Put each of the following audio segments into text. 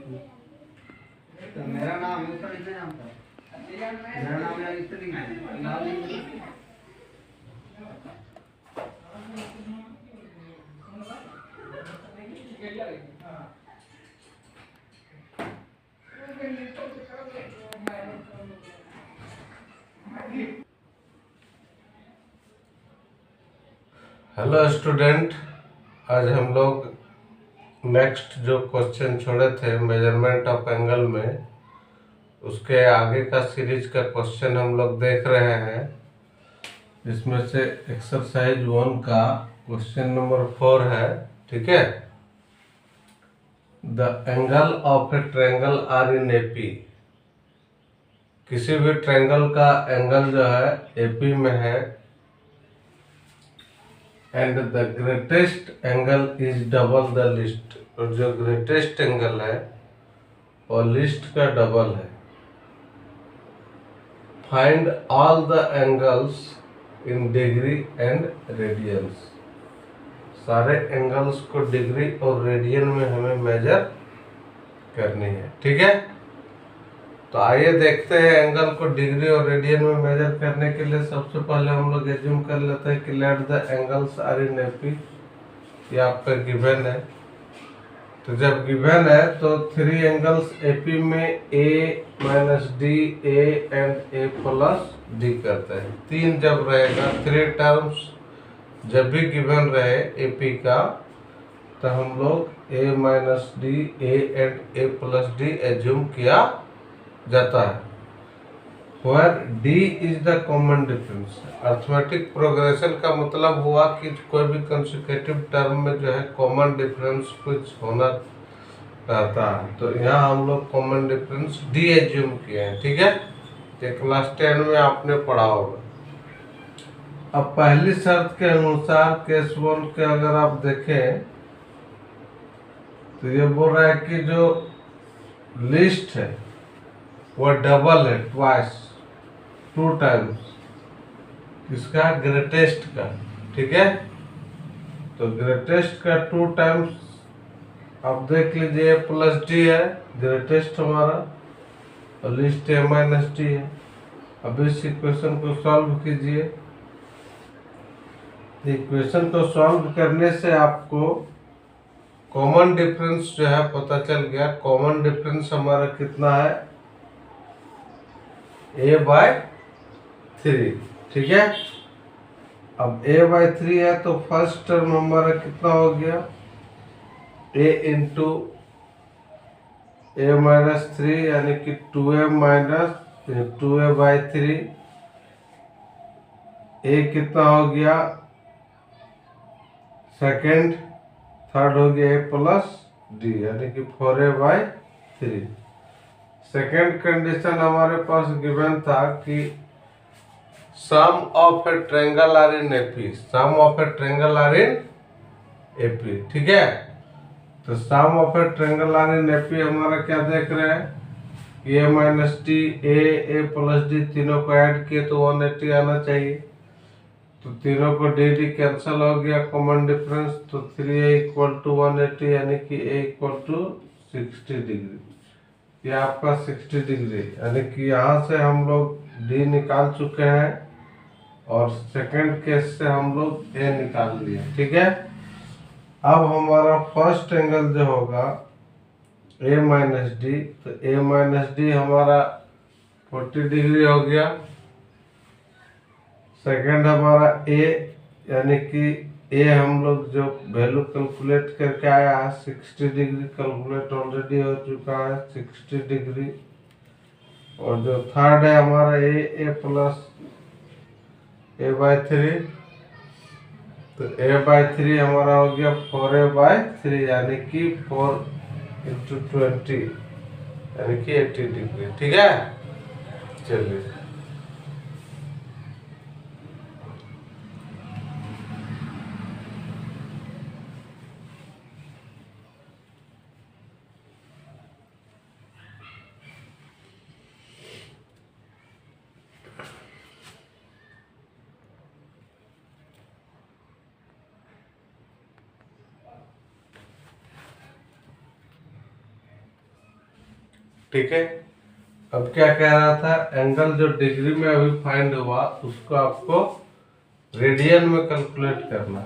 तो मेरा नाम है उसका कितने नाम था? मेरा नाम है इस तरीके से नाम नहीं। हेलो स्टूडेंट, आज हम लोग नेक्स्ट जो क्वेश्चन छोड़े थे मेजरमेंट ऑफ एंगल में, उसके आगे का सीरीज का क्वेश्चन हम लोग देख रहे हैं। इसमें से एक्सरसाइज 1 का क्वेश्चन नंबर 4 है। ठीक है। The angle of a triangle are in AP. किसी भी ट्रायंगल का एंगल जो है एपी में है, and the greatest angle is double the list. और जो ग्रेटेस्ट एंगल है वो लिस्ट का डबल है। Find all the angles in degree and radians. सारे एंगल्स को डिग्री और रेडियन में हमें मेजर करनी है। ठीक है। तो आइए देखते हैं एंगल को डिग्री और रेडियन में मेजर करने के लिए सबसे पहले हम लोग एज्यूम कर लेते हैं कि let the angles are in AP. ये आपका गिवन है। तो जब गिवन है तो 3 एंगल्स एपी में A minus D, A and A plus D करते हैं। 3 जब रहेगा, 3 टर्म्स जब भी गिवन रहे एपी का, तो हम लोग A minus D, A and A plus D assume किया जाता है। Where D is the common difference। Arithmetic progression का मतलब हुआ कि कोई भी कंसेक्यूटिव टर्म में जो है कॉमन डिफरेंस कुछ होना रहता है। तो यहाँ हम लोग कॉमन डिफरेंस D एज्यूम किए हैं। ठीक है। तो क्लास 10 में आपने पढ़ा होगा। अब पहली शर्त के अनुसार केस 1 के अगर आप देखें तो ये बोल रहा है कि जो लिस्ट है वो डबल है, ट्वाइस, 2 टाइम्स किसका? ग्रेटेस्ट का। ठीक है। तो ग्रेटेस्ट का 2 टाइम्स आप देख लीजिए, प्लस डी है ग्रेटेस्ट हमारा, और लिस्ट ए माइनस डी है। अब इस इक्वेशन को सॉल्व कीजिए। इक्वेशन को सॉल्व करने से आपको कॉमन डिफरेंस जो है पता चल गया। कॉमन डिफरेंस हमारा कितना है? a/3। ठीक है। अब a/3 है तो फर्स्ट टर्म हमारा कितना हो गया? a इंटू a माइनस 3 यानी कि 2a माइनस 2a/3। a कितना हो गया? सेकेंड, थर्ड हो गया a प्लस डी यानी कि 4a/3। सेकेंड कंडीशन हमारे पास गिवन था कि sum of a triangle are in AP. Sum of a triangle are in AP. ठीक है। तो sum of a triangle are in AP हमारा क्या देख रहे हैं? A minus T, A plus D, तीनों को ऐड किए तो 180 आना चाहिए। तो तीनों को डी कैंसिल हो गया, कॉमन डिफरेंस। तो 3a इक्वल टू 180 यानी कि a इक्वल टू 60 डिग्री। ये आपका 60 डिग्री यानी कि यहाँ से हम लोग d निकाल चुके हैं और सेकंड केस से हम लोग a निकाल लिए। ठीक है। अब हमारा फर्स्ट एंगल जो होगा a माइनस डी, तो a माइनस डी हमारा 40 डिग्री हो गया। सेकंड हमारा a यानी कि a हम लोग जो वैल्यू कैलकुलेट करके आया है 60 डिग्री, कैलकुलेट ऑलरेडी हो चुका है 60 डिग्री। और जो थर्ड है हमारा a प्लस a/3, तो a/3 हमारा हो गया 4a/3 यानी कि 4 इंटू 20 यानी कि 80 डिग्री। ठीक है। चलिए, ठीक है। अब क्या कह रहा था, एंगल जो डिग्री में अभी फाइंड हुआ उसको आपको रेडियन में कैलकुलेट करना।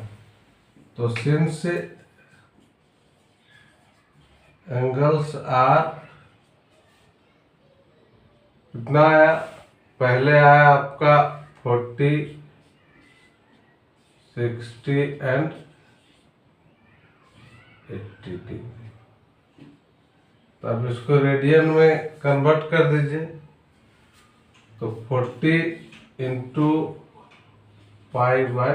तो सिंस एंगल्स आर कितना आया, पहले आया आपका 40, 60 एंड 80 डिग्री। तो अब इसको रेडियन में कन्वर्ट कर दीजिए। तो 40 into pi by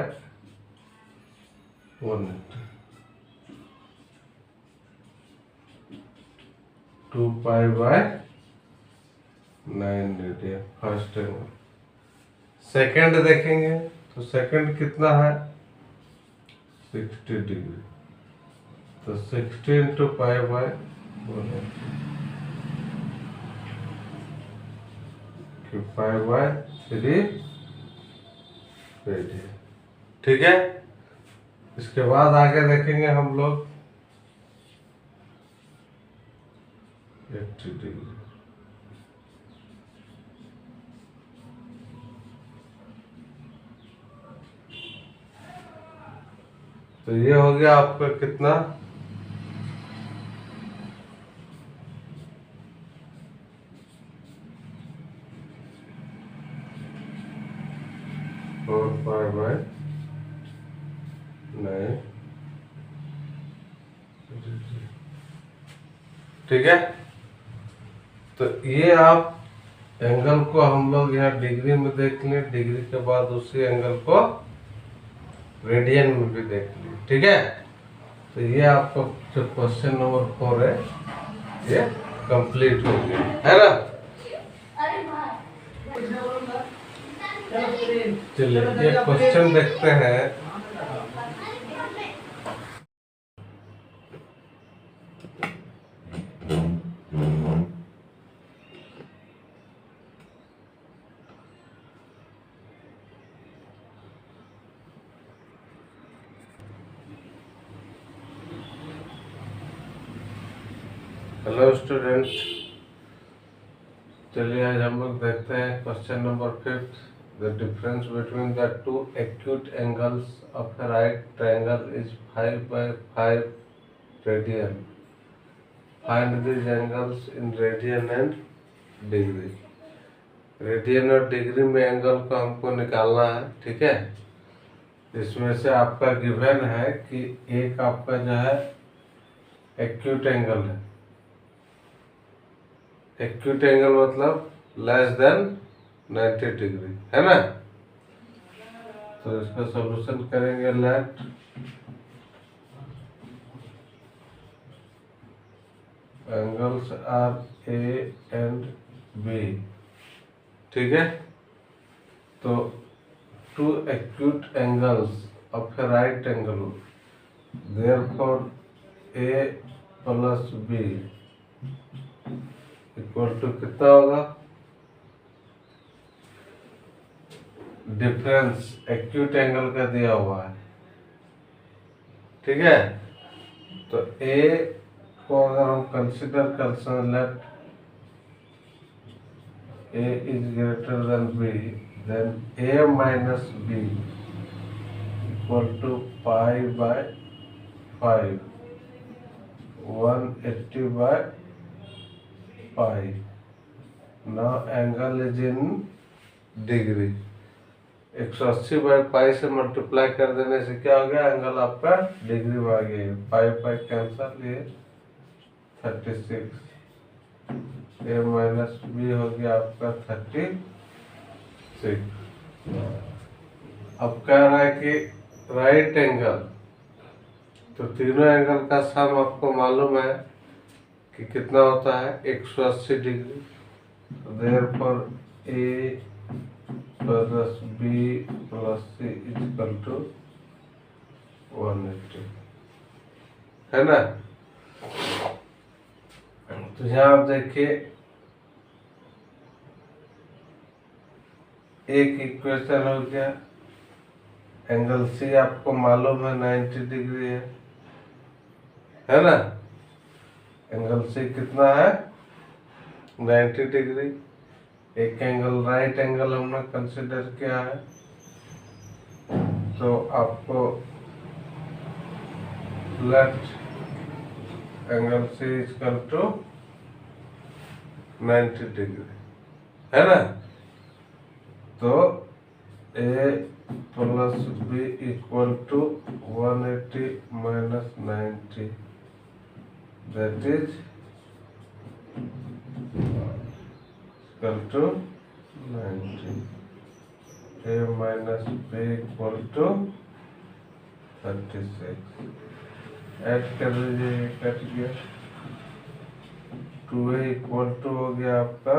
180, 2 pi by 9 radian first angle. Second देखेंगे तो सेकंड कितना है, 60 डिग्री। तो 60 into pi by 180, pi by 3 radian. ठीक है। इसके बाद आगे देखेंगे हम लोग 80 डिग्री। तो ये हो गया आपका कितना, 4 पाई बाय 9। ठीक है। तो ये आप एंगल को हम लोग यहाँ डिग्री में देख लें, डिग्री के बाद उसी एंगल को रेडियन में भी देख लें। ठीक है। तो ये आपका जो क्वेश्चन नंबर 4 है ये कंप्लीट हो गया है ना। चलिए ये क्वेश्चन देखते हैं। हेलो स्टूडेंट, चलिए आज हम लोग देखते हैं question number 5। The difference between the two acute angles of a right triangle is 5 by 5 radian. Find this angles in radian and degree. Radian और डिग्री में एंगल को हमको निकालना है। ठीक है। इसमें से आपका गिवन है कि एक आपका जो है एक्यूट एंगल है। एक्यूट एंगल मतलब लेस देन 90 डिग्री है ना। तो इसका सॉल्यूशन करेंगे। Let angles are A and B. ठीक है। तो two acute angles of a right angle, therefore A plus B equal to कितना होगा, डिफरेंस एक्यूट एंगल का दिया हुआ है। ठीक है। तो ए को अगर हम कंसिडर कर सकते, let A is greater than B, then A minus B equal to pi by 5, 180 by pi. Now angle is in degree. 180 by pi से मल्टीप्लाई कर देने से क्या हो गया, एंगल आपका डिग्री में आ गया। पाई पाई कैंसल, ये 36, ए माइनस बी हो गया आपका 36। अब कह रहा है कि राइट एंगल, तो तीनों एंगल का सम आपको मालूम है कि कितना होता है, 180 degree. Therefore A plus B plus C equal to 180 है ना। तो यहाँ आप देखिए एक इक्वेशन हो गया। एंगल सी आपको मालूम है 90 डिग्री है ना। एंगल सी कितना है, 90 डिग्री। एक एंगल राइट एंगल हमने कंसिडर किया है, तो आपको left angle C equal to 90 degree है ना। तो A plus B equal to 180 minus 90, that is equal to 90। A minus B equal to 36। Add कर दीजिए, ये कट गया। 2A इक्वल टू हो गया आपका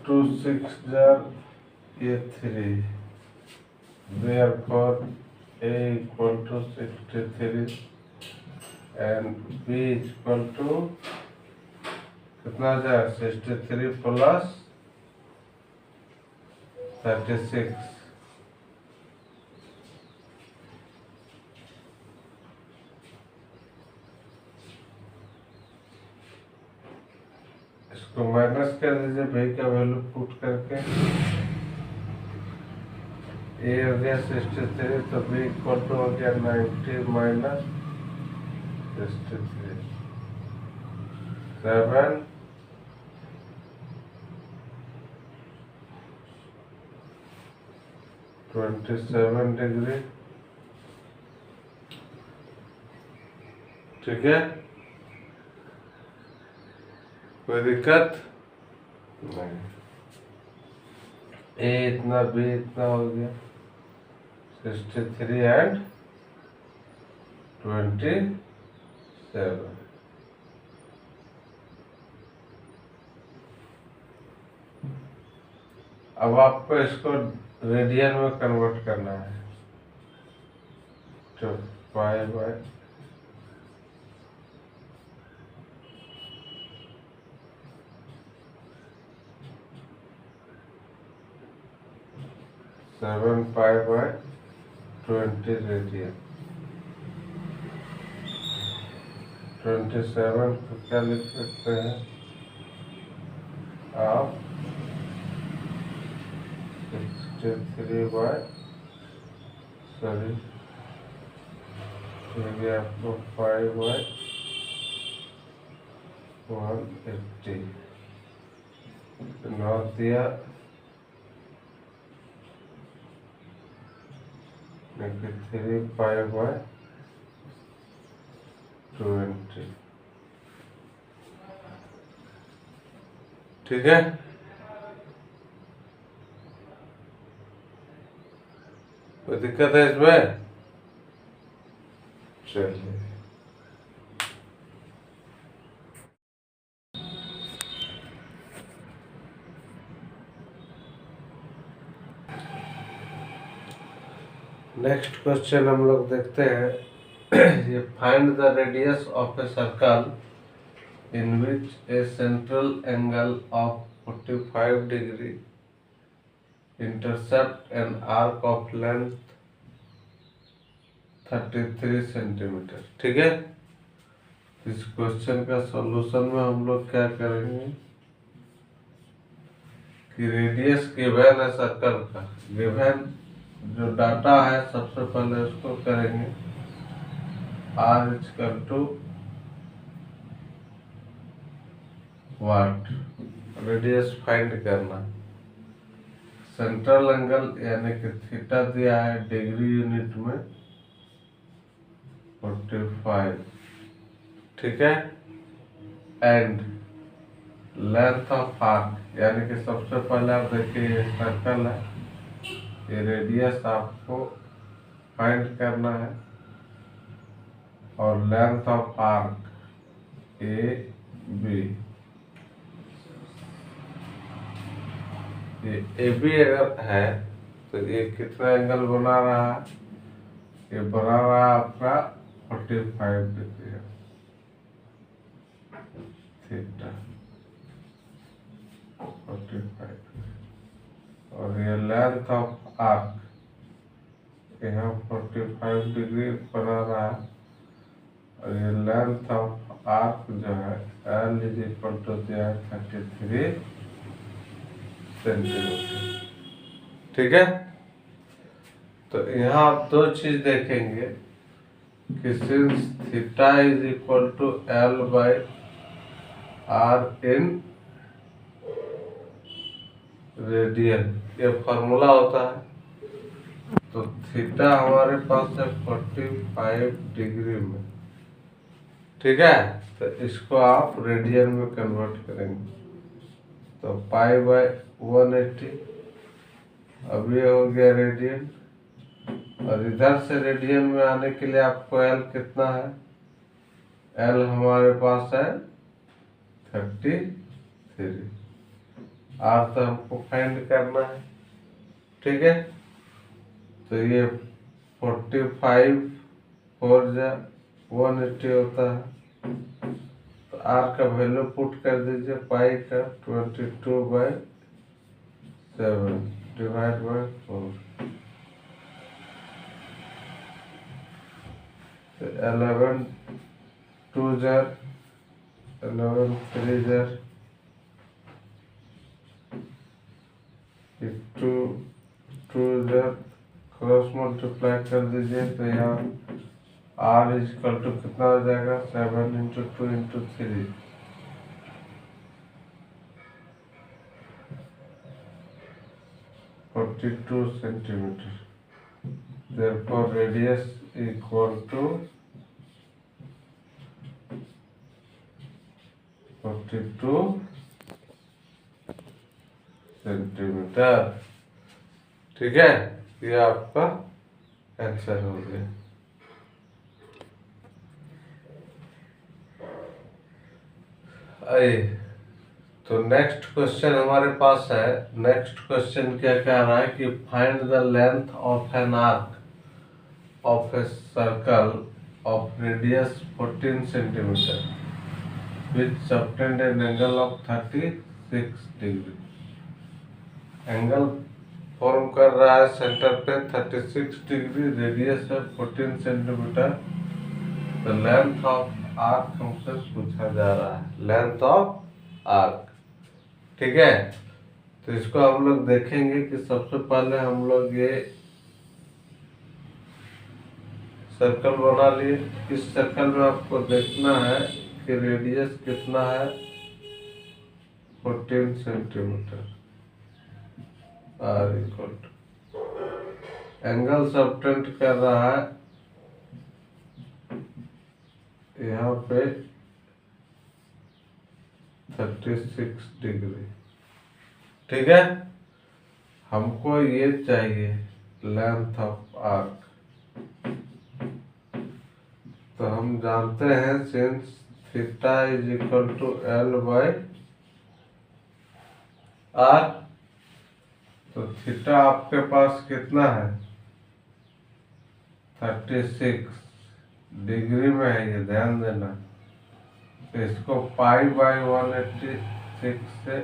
2 6 ये 3, therefore A equal to 63 and B equal to कितना जाए 63 प्लस 36। इसको माइनस कर दीजिए भाई का वैल्यू पुट करके। ए हो गया 63, तो बी इक्वल टू हो गया 90 माइनस 63, 7 27 डिग्री। ठीक है, कोई दिक्कत नहीं। ए इतना बी इतना हो गया 63 एंड 27। अब आपको इसको रेडियन में कन्वर्ट करना है, तो pi by 7 pi by 20 radian. 27 को क्या लिख सकते हैं आप 63 बाय ये आपको 5 बाय 180 नौ दिया 3 पाई बाय 20। ठीक है, कोई दिक्कत है इसमें? चलिए, नेक्स्ट क्वेश्चन हम लोग देखते हैं। ये find the radius of a circle in which A central angle of 45 degree intercept N arc of length 33 centimetre. ठीक है, इस क्वेश्चन का सॉल्यूशन में हम लोग क्या करेंगे कि रेडियस गिवन है सर्कल का, गिवन जो डाटा है सबसे पहले उसको करेंगे R equal to what, radius find करना। सेंट्रल एंगल यानी कि थीटा दिया है डिग्री यूनिट में 45। ठीक है, एंड लेंथ ऑफ आर्क यानी कि सबसे पहले आप देखिए ये सर्कल है, ये रेडियस आपको फाइंड करना है, और length of arc A B. ये ए बी अगर है तो ये कितना एंगल बना रहा है, ये बना रहा है आपका 45 डिग्री थीटा 45। और ये लेंथ ऑफ आर्क यहाँ 45 डिग्री बना रहा है, और ये लेंथ ऑफ आर्क जो है L इज इक्वल टू दिया है 33 सेंटीमीटर। ठीक है, तो यहाँ आप दो चीज देखेंगे कि since theta is equal to L by R in radian, ये फॉर्मूला होता है। तो थीटा हमारे पास है 45 डिग्री में। ठीक है, तो इसको आप रेडियन में कन्वर्ट करेंगे, तो पाई बाई 180, अब ये हो गया रेडियन। और इधर से रेडियन में आने के लिए आपको एल कितना है, एल हमारे पास है 33, आर तो हमको फाइंड करना है। ठीक है, तो ये 45 4 जा 180 होता है, तो आर का वैल्यू पुट कर दीजिए, पाई का 22/7 डिवाइड बाई 4, तो 11 2 jar 11 3 jar 2 jar cross multiply कर दीजिए, तो यहाँ आर इज इक्वल टू कितना हो जाएगा, 7 into 2 into 3, 42 centimetre. therefore radius equal to 42 centimetre. ठीक है, ये आपका आंसर हो गया। आइए, तो नेक्स्ट क्वेश्चन हमारे पास है। नेक्स्ट क्वेश्चन क्या कह रहा है कि find the length of an arc of a circle of radius 14 centimeter which subtend an angle of 36 degree। Angle form कर रहा है सेंटर पे 36 डिग्री, रेडियस है 14 सेंटीमीटर। तो लेंथ ऑफ आर्क हमसे पूछा जा रहा है, लेंथ ऑफ आर्क। ठीक है, तो इसको हम लोग देखेंगे कि सबसे पहले हम लोग ये सर्कल बना लिए। इस सर्कल में आपको देखना है कि रेडियस कितना है, 14 centimetre, R equal to angle subtend कर रहा है यहाँ पे 36 डिग्री। ठीक है, हमको ये चाहिए लेंथ ऑफ आर्क। तो हम जानते हैं since theta is equal to L by R, तो थीटा आपके पास कितना है, 36 डिग्री में है, ये ध्यान देना। तो इसको पाई बाई 186 से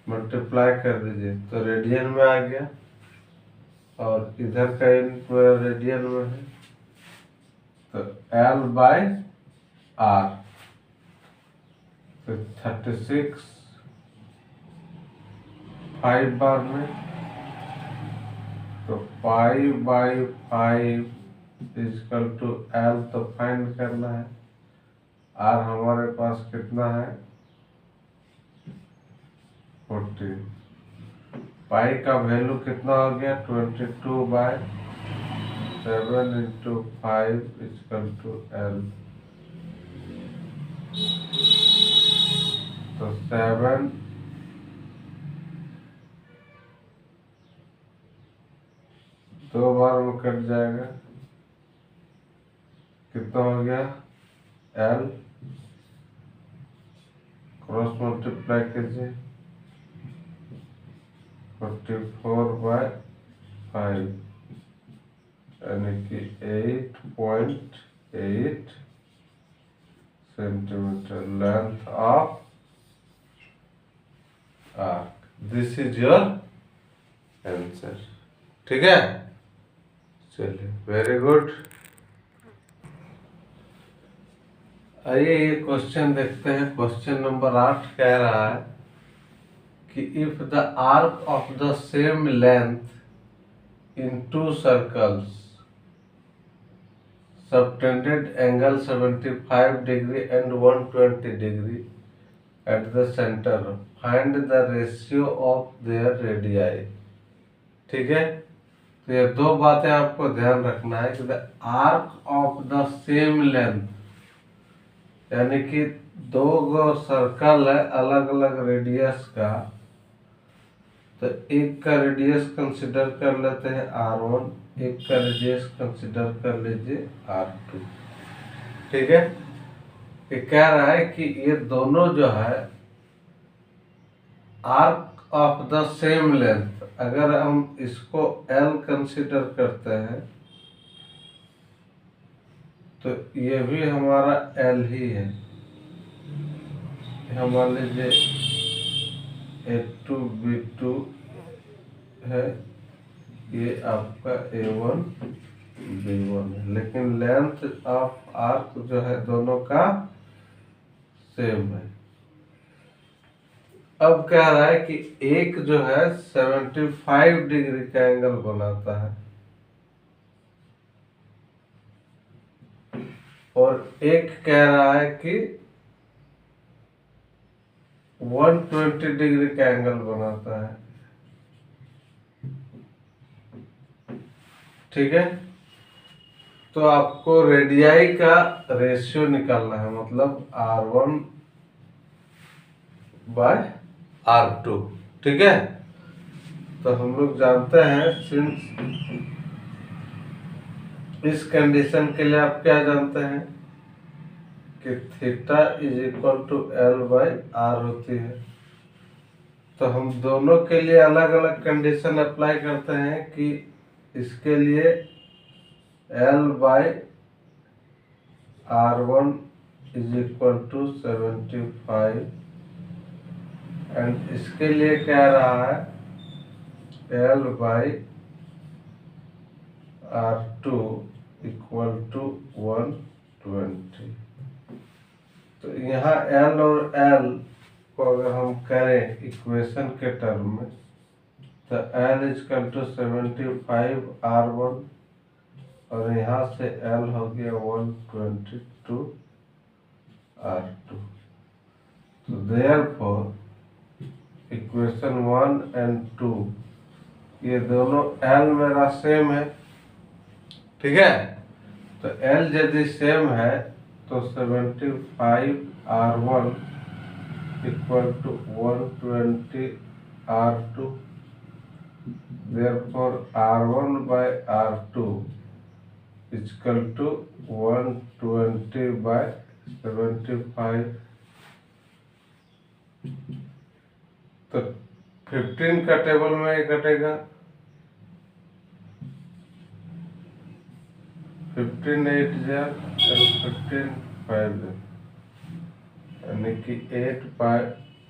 मल्टीप्लाई कर दीजिए, तो रेडियन में आ गया, और इधर का यूनिट मेरा रेडियन में है, तो L बाई आर, तो 36 5 बार में, तो pi by 5 is equal to L तो फाइंड करना है, आर हमारे पास कितना है 14, पाई का वैल्यू कितना हो गया 22/7 इंटू 5 इजकल टू L, तो 7 दो बार में कट जाएगा, कितना हो गया L, क्रॉस मल्टीप्लाई कीजिए 44/5 यानी कि 8.8 centimetre length of arc. This is your answer. ठीक है, चलिए, वेरी गुड। आइए ये क्वेश्चन देखते हैं। क्वेश्चन नंबर 8 कह रहा है कि if the arc of the same length in to circles subtended angle 75 degree and 120 degree at the center, find the ratio of their radii। ठीक है, तो ये दो बातें आपको ध्यान रखना है कि the arc of the same length, यानी कि दो गो सर्कल है अलग अलग रेडियस का, तो एक का रेडियस कंसिडर कर लेते हैं R1, एक का रेडियस कंसिडर कर लीजिए R2। ठीक है, ये कह रहा है कि ये दोनों जो है arc of the same length, अगर हम इसको L कंसिडर करते हैं तो ये भी हमारा L ही है। हम मान लीजिए A2 B2 है, ये आपका A1 B1 है, लेकिन लेंथ ऑफ आर्क जो है दोनों का सेम है। अब कह रहा है कि एक जो है 75 डिग्री का एंगल बनाता है और एक कह रहा है कि 120 डिग्री का एंगल बनाता है। ठीक है, तो आपको रेडियाई का रेशियो निकालना है, मतलब R1 बाय R2। ठीक है, तो हम लोग जानते हैं, सिंस इस कंडीशन के लिए आप क्या जानते हैं कि theta is equal to L by R होती है। तो हम दोनों के लिए अलग अलग कंडीशन अप्लाई करते हैं कि इसके लिए L by R1 is equal to 75 and इसके लिए कह रहा है L by R2 equal to 120। तो यहाँ L और L को अगर हम करें इक्वेशन के टर्म में, तो L इक्वल टू 75 R1 और यहाँ से L हो गया 122 R2। तो देयरफॉर इक्वेशन 1 एंड 2 ये दोनों L मेरा सेम है। ठीक है, तो L यदि सेम है तो 75 R1 equal to 120 R2, therefore R1 by R2 is equal to 120 by 75। तो 15 का टेबल में ये कटेगा, 15 8 जार और 15 5 जार, यानी कि 8 by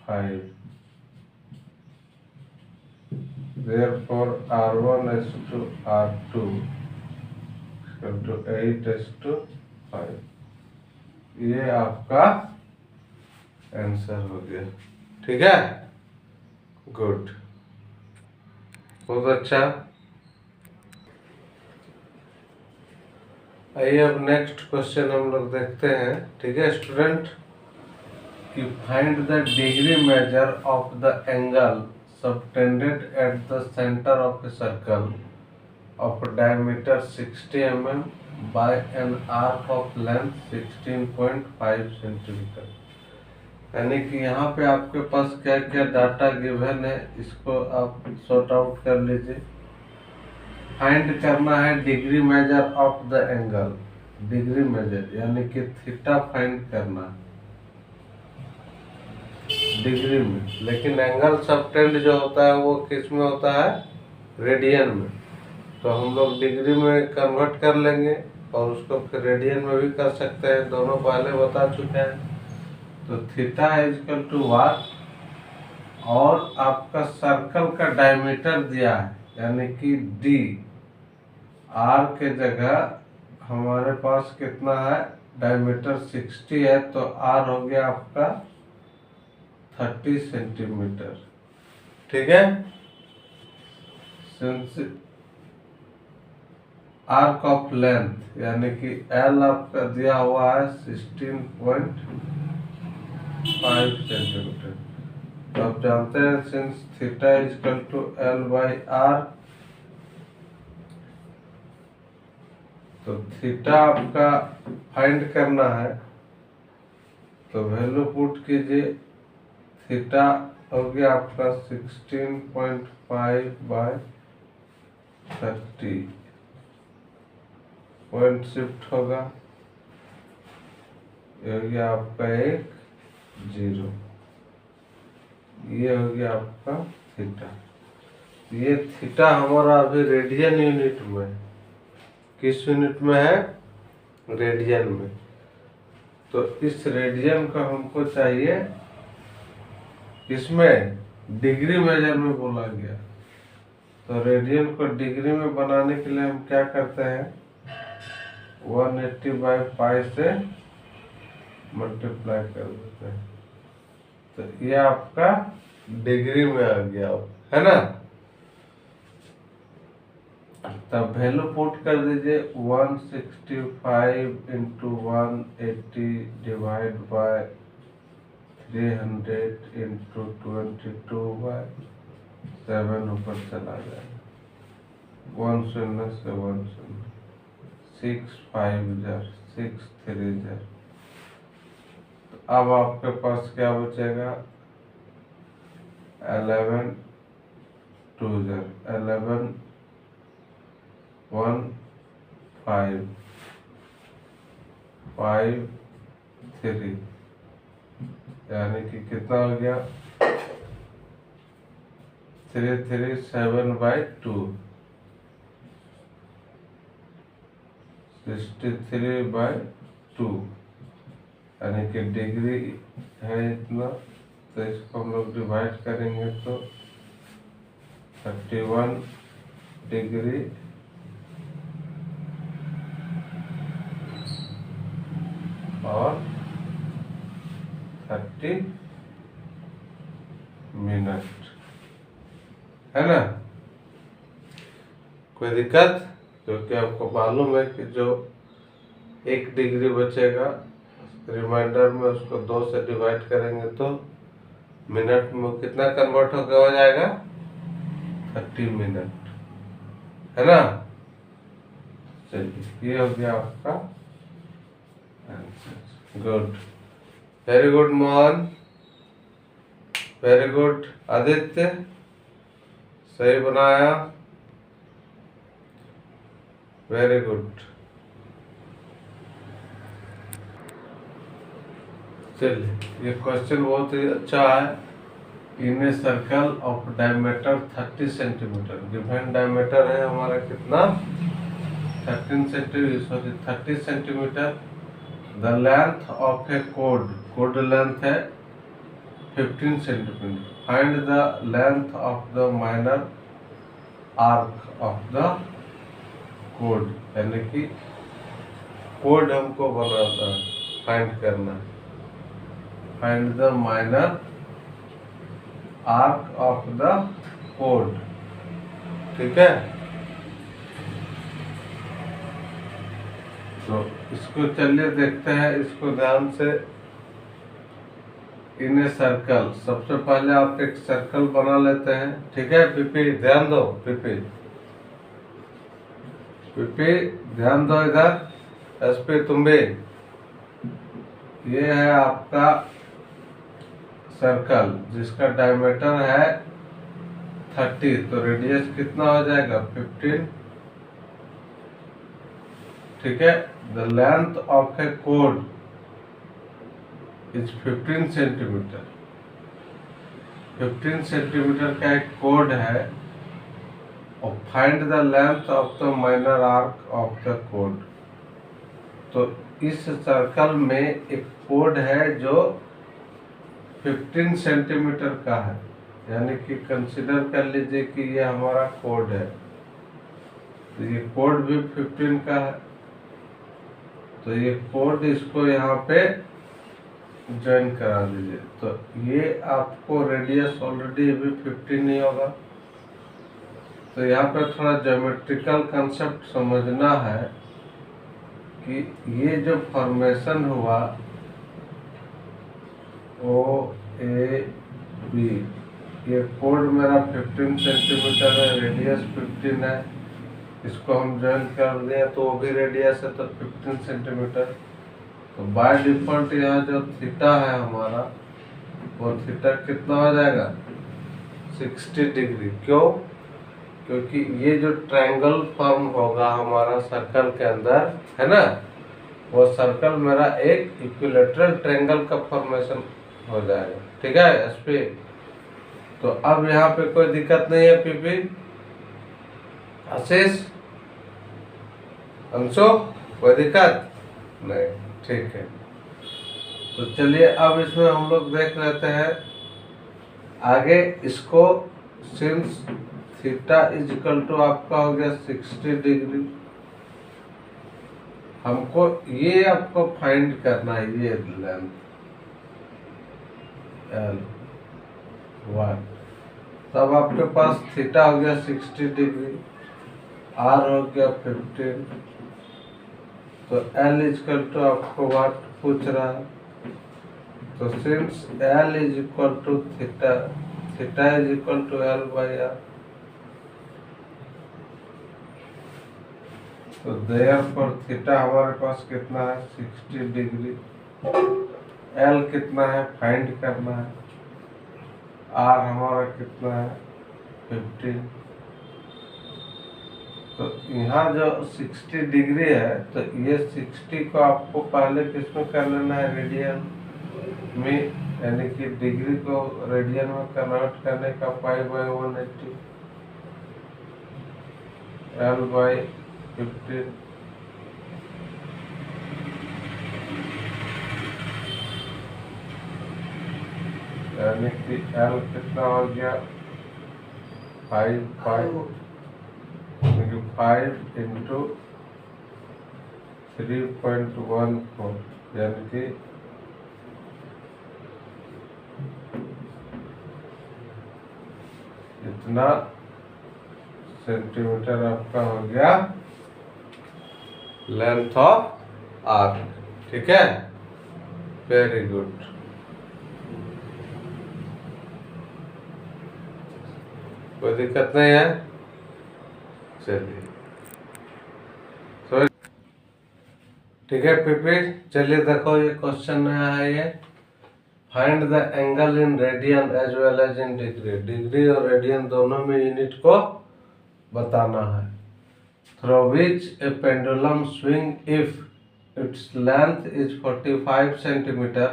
5। Therefore R1 is to R2 equal to 8 is to 5। ये आपका आंसर हो गया। ठीक है, गुड, बहुत अच्छा। आइए अब नेक्स्ट क्वेश्चन हम लोग देखते हैं। ठीक है स्टूडेंट, कि find the degree measure of the angle subtended at the center of a circle of diameter 60 mm by an arc of length 16.5 cm। यानी कि यहाँ पे आपके पास क्या क्या डाटा गिवन है, इसको आप सॉर्ट आउट कर लीजिए। फाइंड करना है degree measure of the angle, degree measure यानी कि थीटा फाइंड करना है डिग्री में, लेकिन एंगल सबटेंड जो होता है वो किस में होता है, रेडियन में। तो हम लोग डिग्री में कन्वर्ट कर लेंगे और उसको फिर रेडियन में भी कर सकते हैं, दोनों पहले बता चुके हैं। तो थीटा इज इक्वल टू वाट, और आपका सर्कल का डायमीटर दिया है, यानी कि डी। आर के जगह हमारे पास कितना है, डायमीटर 60 है, तो आर हो गया आपका 30 सेंटीमीटर। ठीक है, आर्क ऑफ लेंथ यानी कि एल आपका दिया हुआ है 16.5 सेंटीमीटर। तो आप जानते हैं since theta is equal to L by R, तो थीटा आपका फाइंड करना है, तो वैल्यू पुट कीजिए। थीटा हो गया आपका 16.5 बाय 30, पॉइंट शिफ्ट होगा, ये हो गया आपका 0, ये हो गया आपका थीटा। ये थीटा हमारा अभी रेडियन यूनिट में है। किस यूनिट में है, रेडियन में। तो इस रेडियन का हमको चाहिए, इसमें डिग्री मेजर में बोला गया, तो रेडियन को डिग्री में बनाने के लिए हम क्या करते हैं, 180/π से मल्टीप्लाई कर देते हैं, तो ये आपका डिग्री में आ गया, है ना। तब वैल्यू पुट कर दीजिए, 165 इंटू 180 डिवाइड बाय 300 इंटू 22/7 ऊपर चला जाएगा, 1 0 से 1 0, 6 5 6 3 0। तो अब आपके पास क्या बचेगा, 11 2 0, 11 1 5 5 3, यानी कि कितना हो गया, 337/2, 63/2, यानी कि डिग्री है इतना, तो इसको हम लोग डिवाइड करेंगे तो 31 डिग्री और 30 मिनट, है ना। कोई दिक्कत, क्योंकि आपको मालूम है कि जो 1 डिग्री बचेगा रिमाइंडर में, उसको 2 से डिवाइड करेंगे तो मिनट में कितना कन्वर्ट होकर हो जाएगा, 30 मिनट, है ना। चलिए, ये हो गया आपका answer. Good, very good Mohan, very good Aditya, सही बनाया, वेरी गुड। चलिए, ये क्वेश्चन बहुत ही अच्छा है। In a circle of diameter 30 centimetre, given diameter है हमारा कितना, 30 centimetre. The length of a कोड लेंथ है 15 centimetre. Find the length of the minor arc of the कोड, यानी कि कोड हमको बनाना है, फाइंड करना है। Find the minor arc of the कोड, ठीक है। तो इसको चलिए देखते हैं, इसको ध्यान से। इन ए सर्कल, सबसे पहले आप एक सर्कल बना लेते हैं, ठीक है। पीपी ध्यान दो, पीपी ध्यान दो इधर, एसपी तुम भी। ये है आपका सर्कल जिसका डायमीटर है 30, तो रेडियस कितना हो जाएगा, 15, ठीक है। The length of a code is 15 centimetre. 15 centimetre का एक कोड है, और find the length of the minor arc of the code. तो इस सर्कल में एक कोड है जो 15 सेंटीमीटर का है, यानी कि कंसिडर कर लीजिए कि ये हमारा कोड है, तो ये कोड भी 15 का है, तो ये कोड इसको यहाँ पे ज्वाइन करा दीजिए। तो ये आपको रेडियस ऑलरेडी अभी 15 ही होगा, तो यहाँ पे थोड़ा ज्योमेट्रिकल कंसेप्ट समझना है कि ये जो फॉर्मेशन हुआ ओ ए बी, ये कोड मेरा 15 सेंटीमीटर है, रेडियस 15 है, इसको हम ज्वाइन कर दें तो वो भी रेडियस है तो 15 सेंटीमीटर। तो बाय डिफॉल्ट यहाँ जो थीटा है हमारा, वो थीटा कितना हो जाएगा 60 डिग्री। क्यों? क्योंकि ये जो ट्रायंगल फॉर्म होगा हमारा सर्कल के अंदर है ना, वो सर्कल मेरा एक इक्विलेटरल ट्रायंगल का फॉर्मेशन हो जाएगा। ठीक है एसपी? तो अब यहाँ पे कोई दिक्कत नहीं है पीपी, आशीष, अंशु, कोई दिक्कत नहीं? ठीक है, तो चलिए अब इसमें हम लोग देख लेते हैं आगे। इसको since theta is equal to आपका हो गया 60 डिग्री, हमको ये आपको फाइंड करना है, ये लेंथ एल 1, तब आपके पास थीटा हो गया 60 डिग्री, आर हो गया 15, तो एल इजकल टू आपको वाट पूछ रहा है, तो since L is equal to theta, theta is equal to L by R, तो देयरफॉर थीटा हमारे पास कितना है 60 डिग्री, एल कितना है फाइंड करना है, आर हमारा कितना है 15। तो यहाँ जो 60 डिग्री है, तो ये 60 को आपको पहले किसमें कर लेना है रेडियन में, यानी कि डिग्री को रेडियन में कन्वर्ट करने का π/180 L/15, यानी कि L कितना हो गया 5 इंटू 3.14, यानी कि इतना सेंटीमीटर आपका हो गया लेंथ ऑफ आर्क। ठीक है, वेरी गुड। कोई दिक्कत नहीं है? चलिए तो ठीक है पीपी, चलिए देखो ये क्वेश्चन है, ये find the angle in radian as well as in degree, degree और रेडियन दोनों में यूनिट को बताना है। Through which a pendulum swing if its length is 45 centimetre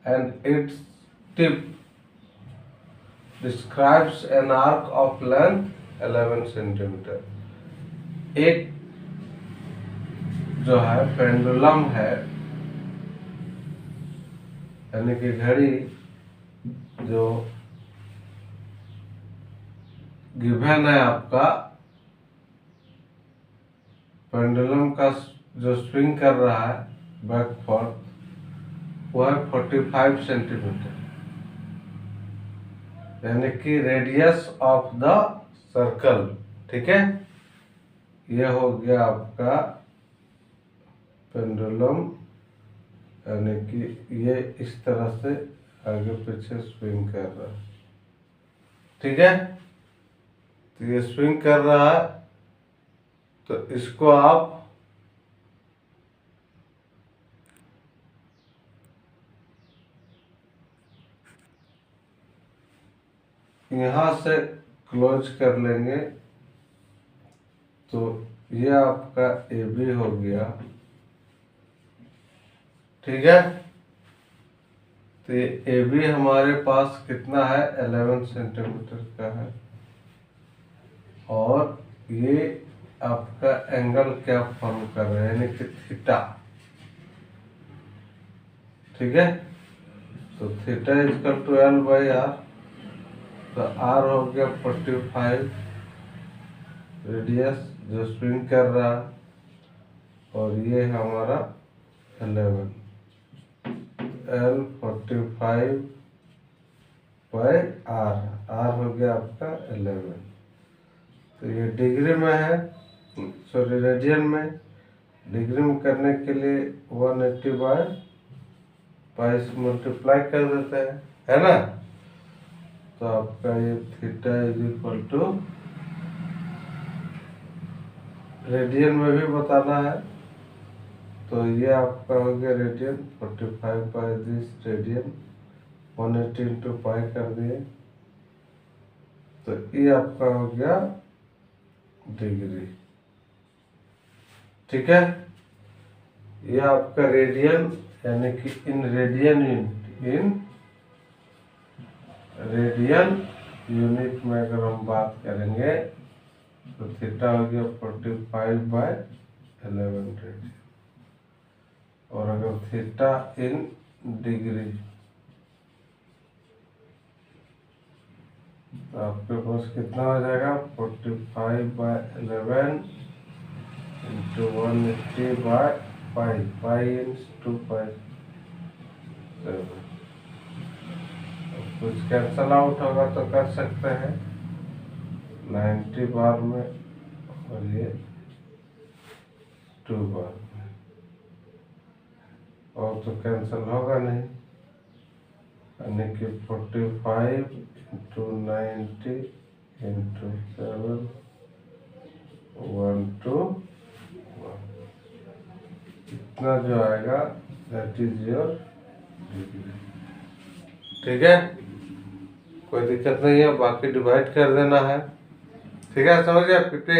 and its tip describes an arc of length 11 centimetre. एक जो है pendulum है, यानी कि घड़ी जो गिवन है आपका, पेंडुलम का जो स्विंग कर रहा है बैक फोर्थ, वो है 45 सेंटीमीटर, यानी कि रेडियस ऑफ द सर्कल। ठीक है, यह हो गया आपका पेंडुलम, यानी कि ये इस तरह से आगे पीछे स्विंग कर रहा है। ठीक है, तो ये स्विंग कर रहा है, तो इसको आप यहाँ से क्लोज कर लेंगे, तो ये आपका ए बी हो गया। ठीक है, तो ये ए बी हमारे पास कितना है 11 सेंटीमीटर का है, और ये आपका एंगल क्या फॉर्म कर रहा है, यानी कि थीटा। ठीक है, तो थीटा इजकल टू L/R, तो आर हो गया 45 रेडियस जो स्विंग कर रहा, और ये हमारा 11 L 45 बाई आर हो गया आपका 11। तो ये डिग्री में है, सॉरी रेडियन में। डिग्री में करने के लिए 180 बाय पाई से मल्टीप्लाई कर देते हैं, है ना। तो आपका ये theta is equal to, radian में भी बताना है, तो ये आपका हो गया radian 45 by this radian 180 into pi कर दिए, तो ये आपका हो गया डिग्री। ठीक है, ये आपका रेडियन यानी कि इन रेडियन यूनिट में अगर हम बात करेंगे तो थीटा हो गया 45 बाय 11 रेडियन। और अगर थीटा इन डिग्री, तो आपके पास कितना हो जाएगा 45 बाय 11 इंटू 180 बाय पाई, पाई इंस 2 पाई 7। कुछ कैंसल आउट होगा तो कर सकते हैं 90 बार में, और ये 2 बार में, और तो कैंसल होगा नहीं, यानी कि 45 इंटू 90 इंटू 7 1 2 1, इतना जो आएगा दैट इज योर डिग्री। ठीक है, कोई दिक्कत नहीं है, बाकी डिवाइड कर देना है। ठीक है, समझ गए? 50